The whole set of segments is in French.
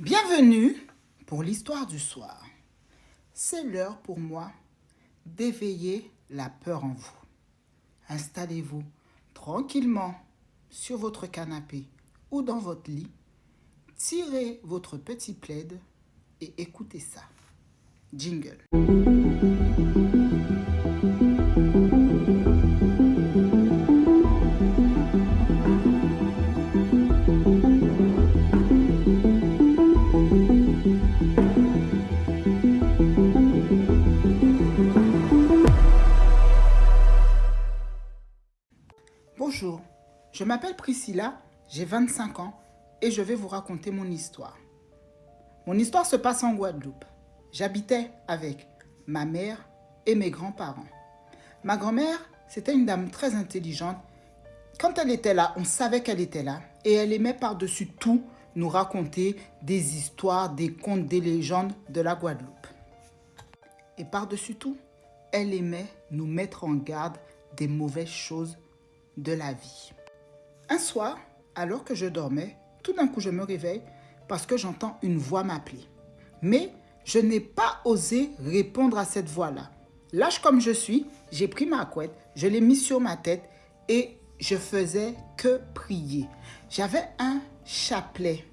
Bienvenue pour l'histoire du soir. C'est l'heure pour moi d'éveiller la peur en vous. Installez-vous tranquillement sur votre canapé ou dans votre lit. Tirez votre petit plaid et écoutez ça. Jingle. Bonjour, je m'appelle Priscilla, j'ai 25 ans et je vais vous raconter mon histoire. Mon histoire se passe en Guadeloupe. J'habitais avec ma mère et mes grands-parents. Ma grand-mère, c'était une dame très intelligente. Quand elle était là, on savait qu'elle était là et elle aimait par-dessus tout nous raconter des histoires, des contes, des légendes de la Guadeloupe. Et par-dessus tout, elle aimait nous mettre en garde des mauvaises choses de la vie. Un soir, alors que je dormais, tout d'un coup je me réveille parce que j'entends une voix m'appeler. Mais je n'ai pas osé répondre à cette voix-là. Lâche comme je suis, j'ai pris ma couette, je l'ai mise sur ma tête et je faisais que prier. J'avais un chapelet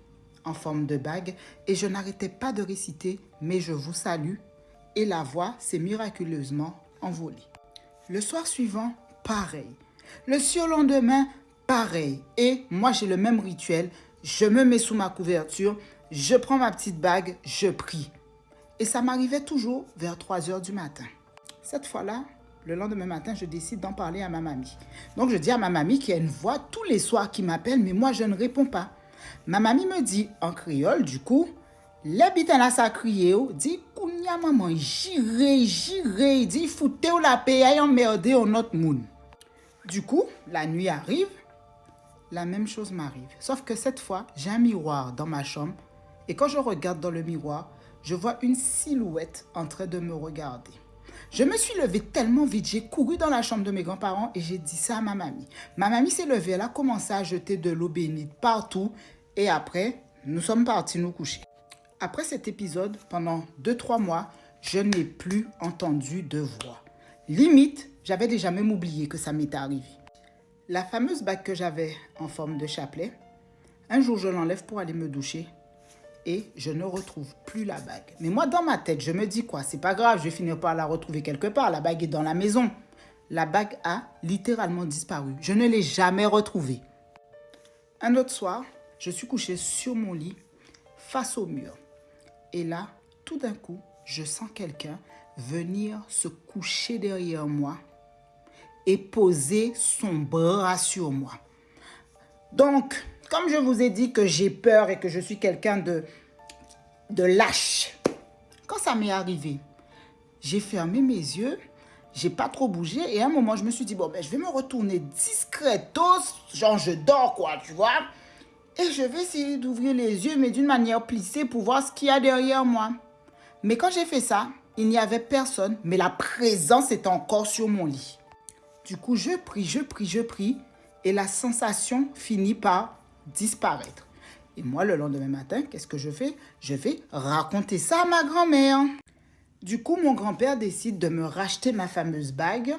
en forme de bague et je n'arrêtais pas de réciter « Mais je vous salue » et la voix s'est miraculeusement envolée. Le soir suivant, pareil. Le surlendemain, pareil. Et moi, j'ai le même rituel. Je me mets sous ma couverture, je prends ma petite bague, je prie. Et ça m'arrivait toujours vers 3 heures du matin. Cette fois-là, le lendemain matin, je décide d'en parler à ma mamie. Donc, je dis à ma mamie qu'il y a une voix tous les soirs qui m'appelle, mais moi, je ne réponds pas. Ma mamie me dit en créole, du coup, « L'habitant là, ça crié, dit, « Kounya maman, j'irai, dit, foutez ou la paix, ayant merdé au notre monde. » Du coup, la nuit arrive, la même chose m'arrive. Sauf que cette fois, j'ai un miroir dans ma chambre et quand je regarde dans le miroir, je vois une silhouette en train de me regarder. Je me suis levée tellement vite, j'ai couru dans la chambre de mes grands-parents et j'ai dit ça à ma mamie. Ma mamie s'est levée, elle a commencé à jeter de l'eau bénite partout et après, nous sommes partis nous coucher. Après cet épisode, pendant 2-3 mois, je n'ai plus entendu de voix. Limite, j'avais déjà même oublié que ça m'était arrivé. La fameuse bague que j'avais en forme de chapelet, un jour je l'enlève pour aller me doucher et je ne retrouve plus la bague. Mais moi dans ma tête, je me dis quoi, c'est pas grave, je vais finir par la retrouver quelque part, la bague est dans la maison. La bague a littéralement disparu, je ne l'ai jamais retrouvée. Un autre soir, je suis couchée sur mon lit face au mur. Et là, tout d'un coup, je sens quelqu'un venir se coucher derrière moi et poser son bras sur moi. Donc, comme je vous ai dit que j'ai peur et que je suis quelqu'un de lâche, quand ça m'est arrivé, j'ai fermé mes yeux, j'ai pas trop bougé et à un moment, je me suis dit, bon, je vais me retourner discretos, genre je dors quoi, tu vois, et je vais essayer d'ouvrir les yeux, mais d'une manière plissée pour voir ce qu'il y a derrière moi. Mais quand j'ai fait ça, il n'y avait personne, mais la présence était encore sur mon lit. Du coup, je prie, et la sensation finit par disparaître. Et moi, le lendemain matin, qu'est-ce que je fais? Je vais raconter ça à ma grand-mère. Du coup, mon grand-père décide de me racheter ma fameuse bague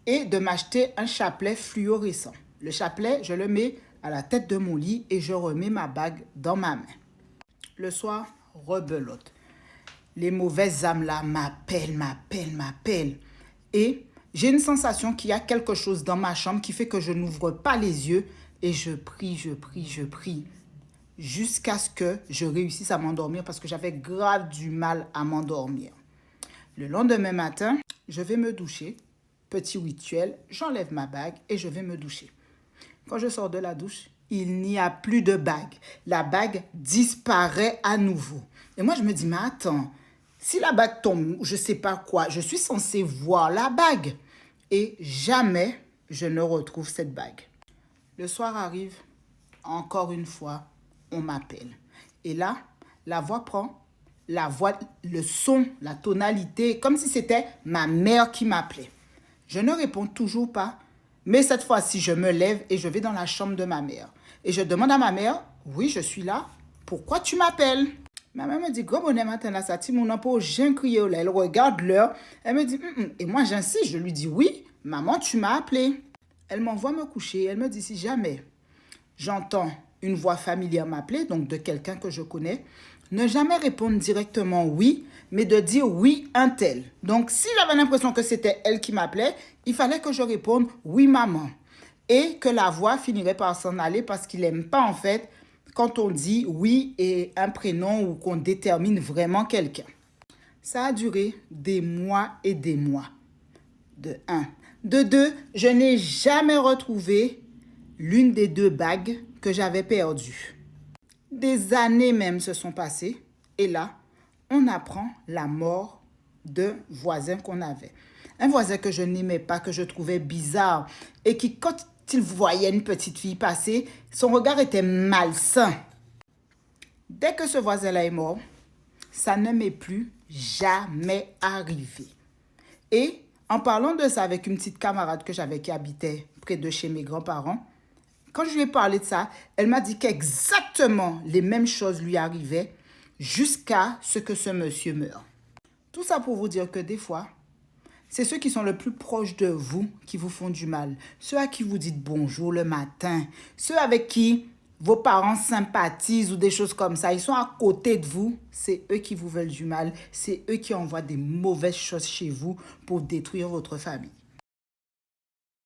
et de m'acheter un chapelet fluorescent. Le chapelet, je le mets à la tête de mon lit et je remets ma bague dans ma main. Le soir, rebelote. Les mauvaises âmes là m'appellent. Et j'ai une sensation qu'il y a quelque chose dans ma chambre qui fait que je n'ouvre pas les yeux et je prie jusqu'à ce que je réussisse à m'endormir parce que j'avais grave du mal à m'endormir. Le lendemain matin, je vais me doucher. Petit rituel, j'enlève ma bague et je vais me doucher. Quand je sors de la douche, il n'y a plus de bague. La bague disparaît à nouveau. Et moi, je me dis, mais attends, si la bague tombe, je ne sais pas quoi, je suis censée voir la bague. Et jamais je ne retrouve cette bague. Le soir arrive, encore une fois, on m'appelle. Et là, la voix prend, le son, la tonalité, comme si c'était ma mère qui m'appelait. Je ne réponds toujours pas, mais cette fois-ci, je me lève et je vais dans la chambre de ma mère. Et je demande à ma mère, oui, je suis là, pourquoi tu m'appelles? Ma mère me dit, gros bonnet matin là, ça tire mon emploi, j'ai crié là. Elle regarde l'heure. Elle me dit, et moi j'insiste, je lui dis, oui, maman, tu m'as appelé. Elle m'envoie me coucher. Elle me dit, si jamais j'entends une voix familière m'appeler, donc de quelqu'un que je connais, ne jamais répondre directement oui, mais de dire oui un tel. Donc si j'avais l'impression que c'était elle qui m'appelait, il fallait que je réponde oui maman. Et que la voix finirait par s'en aller parce qu'il n'aime pas en fait quand on dit oui et un prénom ou qu'on détermine vraiment quelqu'un. Ça a duré des mois et des mois. De un. De deux, je n'ai jamais retrouvé l'une des deux bagues que j'avais perdues. Des années même se sont passées et là, on apprend la mort d'un voisin qu'on avait. Un voisin que je n'aimais pas, que je trouvais bizarre et qui, quand il voyait une petite fille passer, son regard était malsain. Dès que ce voisin-là est mort, ça ne m'est plus jamais arrivé. Et en parlant de ça avec une petite camarade que j'avais qui habitait près de chez mes grands-parents, quand je lui ai parlé de ça, elle m'a dit qu'exactement les mêmes choses lui arrivaient jusqu'à ce que ce monsieur meure. Tout ça pour vous dire que des fois, c'est ceux qui sont le plus proches de vous qui vous font du mal. Ceux à qui vous dites bonjour le matin, ceux avec qui vos parents sympathisent ou des choses comme ça, ils sont à côté de vous, c'est eux qui vous veulent du mal, c'est eux qui envoient des mauvaises choses chez vous pour détruire votre famille.